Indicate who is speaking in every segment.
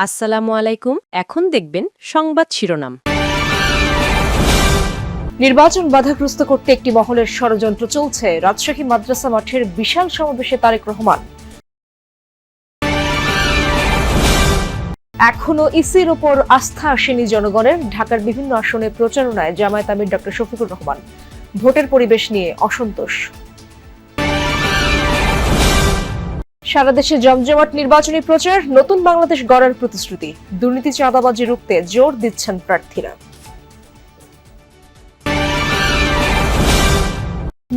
Speaker 1: আসসালামু আলাইকুম। এখন দেখবেন সংবাদ শিরোনাম।
Speaker 2: নির্বাচন বাধাগ্রস্ত করতে একটি মহলের ষড়যন্ত্র চলছে, রাজশাহী মাদ্রাসা মাঠের বিশাল সমাবেশে তারেক রহমান। এখনো ইসির ওপর আস্থা আসেনি জনগণের, ঢাকার বিভিন্ন আসনে প্রচারণায় জামায়াত আমির ডক্টর শফিকুর রহমান। ভোটের পরিবেশ নিয়ে অসন্তোষ। সারা দেশে জমজমাট নির্বাচনী প্রচার, নতুন বাংলাদেশ গড়ার প্রতিশ্রুতি, দুর্নীতি চাঁদাবাজি রুখতে জোর দিচ্ছেন প্রার্থীরা।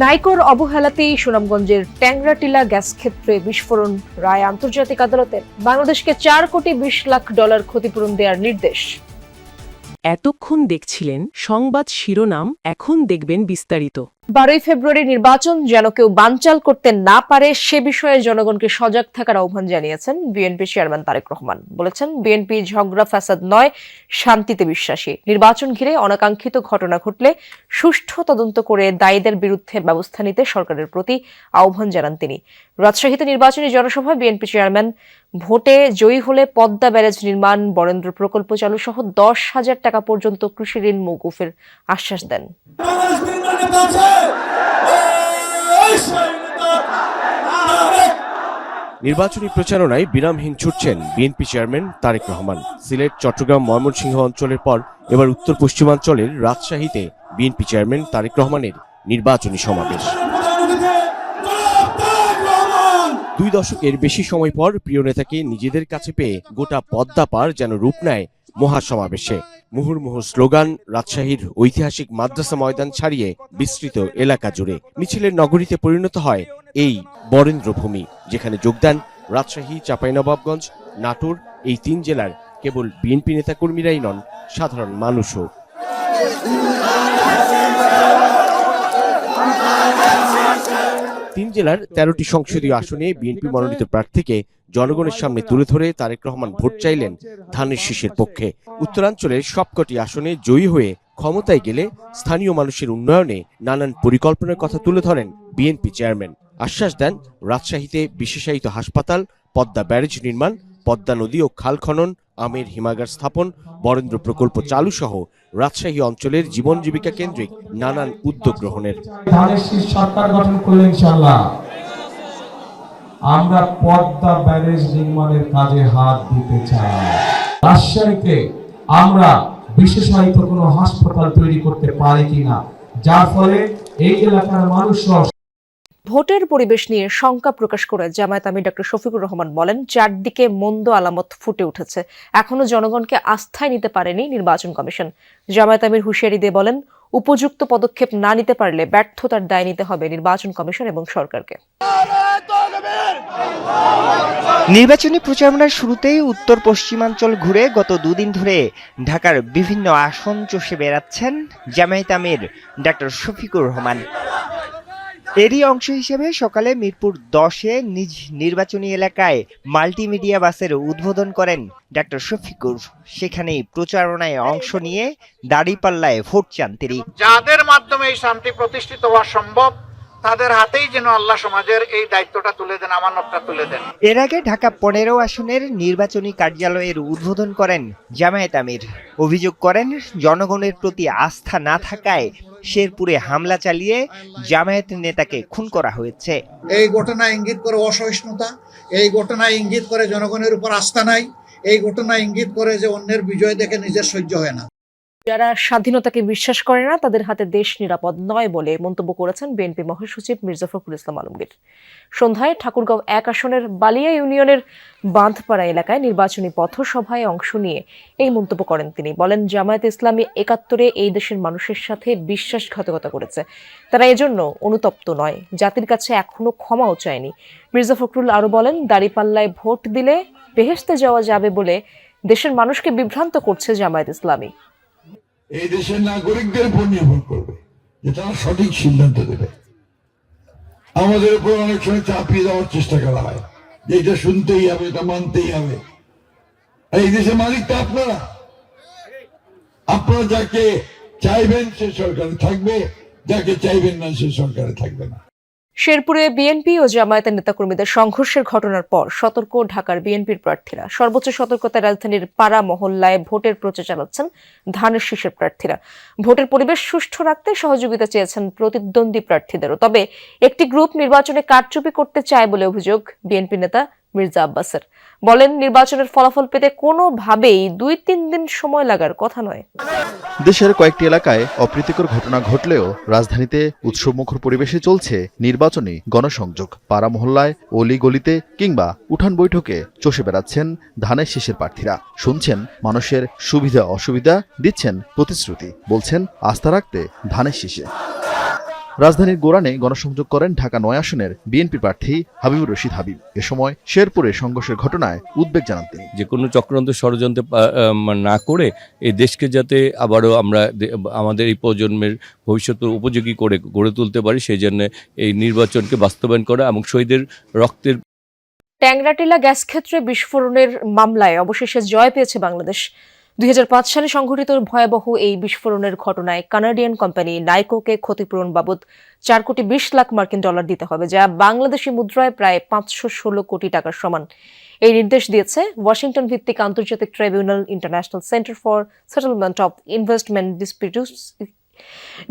Speaker 2: নাইকোর অবহেলাতেই সুনামগঞ্জের ট্যাংরাটিলা গ্যাস ক্ষেত্রে বিস্ফোরণ, রায় আন্তর্জাতিক আদালতের। বাংলাদেশকে $4 কোটি 20 লাখ ক্ষতিপূরণ দেওয়ার নির্দেশ।
Speaker 1: এতক্ষণ দেখছিলেন সংবাদ শিরোনাম, এখন দেখবেন বিস্তারিত।
Speaker 2: 12 ফেব্রুয়ারি নির্বাচন যেন কেউ বানচাল করতে না পারে সে বিষয়ে জনগণকে সজাগ থাকার আহ্বান জানিয়েছেন বিএনপি চেয়ারম্যান তারেক রহমান। বলেছেন, বিএনপি ঝগড়া ফাসাদ নয়, শান্তিতে বিশ্বাসী। নির্বাচন ঘিরে অনাকাঙ্ক্ষিত ঘটনা ঘটলে সুষ্ঠু তদন্ত করে দায়ীদের বিরুদ্ধে ব্যবস্থা নিতে সরকারের প্রতি আহ্বান জানান তিনি। রাজশাহীতে নির্বাচনী জনসভায় বিএনপি চেয়ারম্যান ভোটে জয়ী হলে পদ্মা ব্যারেজ নির্মাণ, বরেন্দ্র প্রকল্প চালু সহ 10,000 টাকা পর্যন্ত কৃষি ঋণ মওকুফের আশ্বাস দেন।
Speaker 3: নির্বাচনী প্রচারণায় বিরামহীন ছুটছেন বিএনপি চেয়ারম্যান তারেক রহমান। সিলেট, চট্টগ্রাম, ময়মনসিংহ অঞ্চলের পর এবার উত্তর পশ্চিমাঞ্চলের রাজশাহীতে বিএনপি চেয়ারম্যান তারেক রহমানের নির্বাচনী সমাবেশ। 2 দশকের বেশি সময় পর প্রিয় নেতাকে নিজেদের কাছে পেয়ে গোটা পদ্মা পার যেন রূপ নেয় মহাসমাবেশে। মুহুর্মুহু স্লোগান, রাজশাহীর ঐতিহাসিক মাদ্রাসা ময়দান ছাড়িয়ে বিস্তৃত এলাকা জুড়ে মিছিলের নগরীতে পরিণত হয় এই বরেন্দ্রভূমি, যেখানে যোগ দেন রাজশাহী, চাঁপাইনবাবগঞ্জ, নাটোর, এই 3 জেলার কেবল বিএনপি নেতাকর্মীরাই নন, সাধারণ মানুষও। তিন জেলার 13টি সংসদীয় আসনে বিএনপি মনোনীত প্রার্থীকে জনগণের সামনে তুলে ধরে তারেক রহমান ভোট চাইলেন ধানের শীষের পক্ষে। উত্তরাঞ্চলের সবকটি আসনে জয়ী হয়ে ক্ষমতায় গেলে স্থানীয় মানুষের উন্নয়নে নানান পরিকল্পনার কথা তুলে ধরেন বিএনপি চেয়ারম্যান। আশ্বাস দেন রাজশাহীতে বিশেষায়িত হাসপাতাল, পদ্মা ব্যারেজ নির্মাণ, পদ্মা নদী ও খাল খনন, আমের হিমাগার স্থাপন, বরেন্দ্র প্রকল্প চালু সহ রাজশাহী অঞ্চলের জীবন জীবিকা কেন্দ্রিক নানান উদ্যোগ গ্রহণের।
Speaker 4: সরকার গঠন করলে ইনশাআল্লাহ আমরা পদ্মা ব্যারেজ নির্মাণের কাজে হাত দিতে চাই। রাজশাহীতে আমরা বিশেষায়িত কোনো হাসপাতাল তৈরি করতে পারি কিনা, যার ফলে এই এলাকার মানুষ।
Speaker 2: ভোটের পরিবেশ নিয়ে শঙ্কা প্রকাশ করে জামায়াত আমির ডক্টর শফিকুর রহমান বলেন, চারদিকে মন্দ আলামত ফুটে উঠেছে, এখনো জনগণকে আস্থায় নিতে পারেনি নির্বাচন কমিশন। জামায়াত আমির হুঁশিয়ারি দিয়ে বলেন, উপযুক্ত পদক্ষেপ না নিতে পারলে ব্যর্থতার দায় নিতে হবে নির্বাচন কমিশন এবং সরকারকে।
Speaker 5: নির্বাচনী প্রচারণার শুরুতেই উত্তর পশ্চিমাঞ্চল ঘুরে গত 2 দিন ধরে ঢাকার বিভিন্ন আসন চষে বেড়াচ্ছেন জামায়াত আমির ডক্টর শফিকুর রহমান। এরই অংশ হিসেবে সকালে মিরপুর 10-এ নিজ নির্বাচনী এলাকায় মাল্টিমিডিয়া বাসের উদ্বোধন করেন ডক্টর শফিকুর। সেখানেই প্রচারণায় অংশ নিয়ে দাঁড়িপাল্লায় ভোট চান তিনি।
Speaker 6: যাদের মাধ্যমে এই শান্তি প্রতিষ্ঠিত হওয়া সম্ভব, তাদের হাতেই যেন আল্লাহ সমাজের এই দায়িত্বটা তুলে দেন, আমানতটা তুলে দেন।
Speaker 5: এর আগে ঢাকা 15 আসনের নির্বাচনী কার্যালয়ের উদ্বোধন করেন জামায়াত আমির। অভিযোগ করেন, জনগণের প্রতি আস্থা না থাকায় শেরপুরে হামলা চালিয়ে জামায়াত নেতাকে খুন করা হয়েছে।
Speaker 6: এই ঘটনা ইঙ্গিত করে অসহিষ্ণুতা, এই ঘটনা ইঙ্গিত করে জনগণের উপর আস্থা নাই, এই ঘটনা ইঙ্গিত করে যে অন্যের বিজয় দেখে নিজের সহ্য হয় না।
Speaker 2: যারা স্বাধীনতাকে বিশ্বাস করে না তাদের হাতে দেশ নিরাপদ নয় বলে মন্তব্য করেছেন বিএনপি মহাসচিব মির্জা ফখরুল ইসলাম আলমগীর। সন্ধ্যায় ঠাকুরগাঁও 1 আসনের বালিয়া ইউনিয়নের বাঁধপাড়া এলাকায় নির্বাচনী পথসভায় অংশ নিয়ে এই মন্তব্য করেন তিনি। বলেন, জামায়াতে ইসলামী 71-এ এই দেশের মানুষের সাথে বিশ্বাসঘাতকতা করেছে, তারা এজন্য অনুতপ্ত নয়, জাতির কাছে এখনো ক্ষমাও চায়নি। মির্জা ফখরুল আরো বলেন, দাঁড়িপাল্লায় ভোট দিলে বেহেশতে যাওয়া যাবে বলে দেশের মানুষকে বিভ্রান্ত করছে জামায়াত ইসলামী।
Speaker 7: এই দেশের নাগরিকদের উপর নির্ভর করবে যে তারা সঠিক সিদ্ধান্ত দেবে। আমাদের উপর অনেক সময় চাপিয়ে দেওয়ার চেষ্টা করা হয় যে এটা শুনতেই হবে, এটা মানতেই হবে। এই দেশের মালিক তো আপনারা। আপনারা যাকে চাইবেন সে সরকারে থাকবে, যাকে চাইবেন না সে সরকারে থাকবে না।
Speaker 2: শেরপুরে বিএনপি ও জামায়াতের নেতাকর্মীদের সংঘর্ষের ঘটনার পর সতর্ক ঢাকার বিএনপির প্রার্থীরা। সর্বোচ্চ সতর্কতায় রাজধানীর পাড়া মহল্লায় ভোটের প্রচার চালাচ্ছেন ধানের শীষের প্রার্থীরা। ভোটের পরিবেশ সুষ্ঠু রাখতে সহযোগিতা চেয়েছেন প্রতিদ্বন্দ্বী প্রার্থীদেরও। তবে একটি গ্রুপ নির্বাচনে কারচুপি করতে চায় বলে অভিযোগ বিএনপি নেতা মির্জা আব্বাসের। বলেন, নির্বাচনের ফলাফল পেতে কোনোভাবেই 2-3 দিন সময় লাগার কথা নয়।
Speaker 8: দেশের কয়েকটি এলাকায় অপ্রীতিকর ঘটনা ঘটলেও রাজধানীতে উৎসবমুখর পরিবেশে চলছে নির্বাচনী গণসংযোগ। পাড়া মহল্লায়, অলি গলিতে কিংবা উঠান বৈঠকে চষে বেড়াচ্ছেন ধানের শীষের প্রার্থীরা। শুনছেন মানুষের সুবিধা অসুবিধা, দিচ্ছেন প্রতিশ্রুতি, বলছেন আস্থা রাখতে ধানের শীষে। রাজধানীর গোরানে গণসংযোগ করেন ঢাকা 9 আসনের বিএনপি প্রার্থী হাবিবুর রশিদ হাবিব। এ সময় শেরপুরে সংঘর্ষের ঘটনায় উদ্বেগ জানান তিনি।
Speaker 9: যে কোনো চক্রান্ত ষড়যন্ত্র না করে এই দেশকে যাতে আবারও আমরা আমাদের এই প্রজন্মের ভবিষ্যৎ উপযোগী করে গড়ে তুলতে পারি, সেই জন্য এই নির্বাচনকে বাস্তবায়ন করা এবং শহীদের রক্তের।
Speaker 2: ট্যাংরাটিলা গ্যাস ক্ষেত্রে বিস্ফোরণের মামলায় অবশেষে জয় পেয়েছে বাংলাদেশ। 2005 সালে সংঘটিত ভয়াবহ এই বিস্ফোরণের ঘটনায় কানাডিয়ান কোম্পানি নাইকোকে ক্ষতিপূরণ বাবদ 4,20 লাখ মার্কিন ডলার দিতে হবে, যা বাংলাদেশি মুদ্রায় প্রায় 516 কোটি টাকার সমান। এই নির্দেশ দিয়েছে ওয়াশিংটন ভিত্তিক আন্তর্জাতিক tribunal International Centre for Settlement of Investment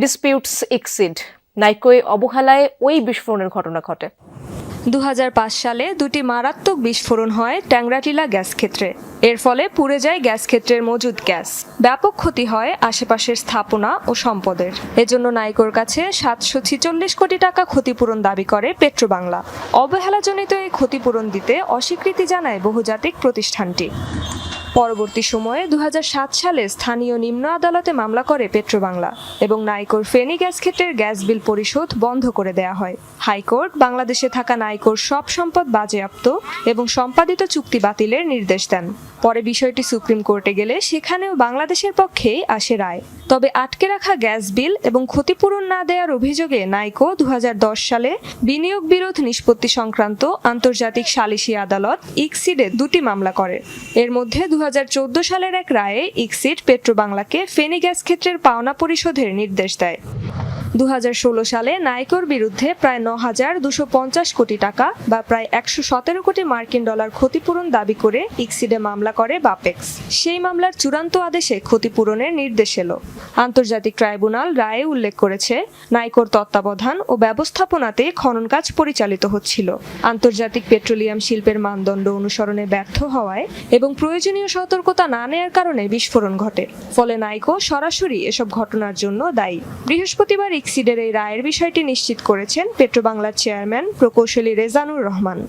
Speaker 2: Disputes ICSID. নাইকোয় অবহেলায় ওই বিস্ফোরণের ঘটনা ঘটে।
Speaker 10: 2005 সালে 2টি মারাত্মক বিস্ফোরণ হয় ট্যাংরাটিলা গ্যাস ক্ষেত্রে। এর ফলে পুড়ে যায় গ্যাস ক্ষেত্রের মজুদ গ্যাস। ব্যাপক ক্ষতি হয় আশেপাশের স্থাপনা ও সম্পদের। এজন্য নাইকোর কাছে 746 কোটি টাকা ক্ষতিপূরণ দাবি করে পেট্রোবাংলা। অবহেলাজনিত এই ক্ষতিপূরণ দিতে অস্বীকৃতি জানায় বহুজাতিক প্রতিষ্ঠানটি। পরবর্তী সময়ে 2007 সালে স্থানীয় নিম্ন আদালতে মামলা করে পেট্রোবাংলা এবং নাইকোর ফেনী গ্যাস ক্ষেত্রের গ্যাস বিল পরিশোধ বন্ধ করে দেয়া হয়। হাইকোর্ট বাংলাদেশে থাকা নাইকোর সব সম্পদ বাজেয়াপ্ত এবং সম্পাদিত চুক্তি বাতিলের নির্দেশ দেন। পরে বিষয়টি সুপ্রিম কোর্টে গেলে সেখানেও বাংলাদেশের পক্ষেই আসে রায়। তবে আটকে রাখা গ্যাস বিল এবং ক্ষতিপূরণ না দেওয়ার অভিযোগে নাইকো 2010 সালে বিনিয়োগ বিরোধ নিষ্পত্তি সংক্রান্ত আন্তর্জাতিক সালিসি আদালত ইকসিডে 2টি মামলা করে। এর মধ্যে 2014 সালের এক রায়ে ইকসিড পেট্রোবাংলাকে ফেনী গ্যাস ক্ষেত্রের পাওনা পরিশোধের নির্দেশ দেয়। 2016 সালে নাইকোর বিরুদ্ধে প্রায় 9,250 কোটি টাকা বা প্রায় 117 কোটি মার্কিন ডলার ক্ষতিপূরণ দাবি করে ইকসিডে মামলা করে বাপেক্স। সেই মামলার চূড়ান্ত আদেশে ক্ষতিপূরণের নির্দেশ এলো। আন্তর্জাতিক ট্রাইব্যুনাল রায়ে উল্লেখ করেছে, নাইকোর তত্ত্বাবধান ও ব্যবস্থাপনাতে খনন কাজ পরিচালিত হচ্ছিল। আন্তর্জাতিক পেট্রোলিয়াম শিল্পের মানদণ্ড অনুসরণে ব্যর্থ হওয়ায় এবং প্রয়োজনীয় সতর্কতা না নেয়ার কারণে বিস্ফোরণ ঘটে। ফলে নাইকো সরাসরি এসব ঘটনার জন্য দায়ী। বৃহস্পতিবার ইকসিডের এই রায়ের বিষয়টি নিশ্চিত করেছেন পেট্রোবাংলার চেয়ারম্যান প্রকৌশলী রেজানুর রহমান।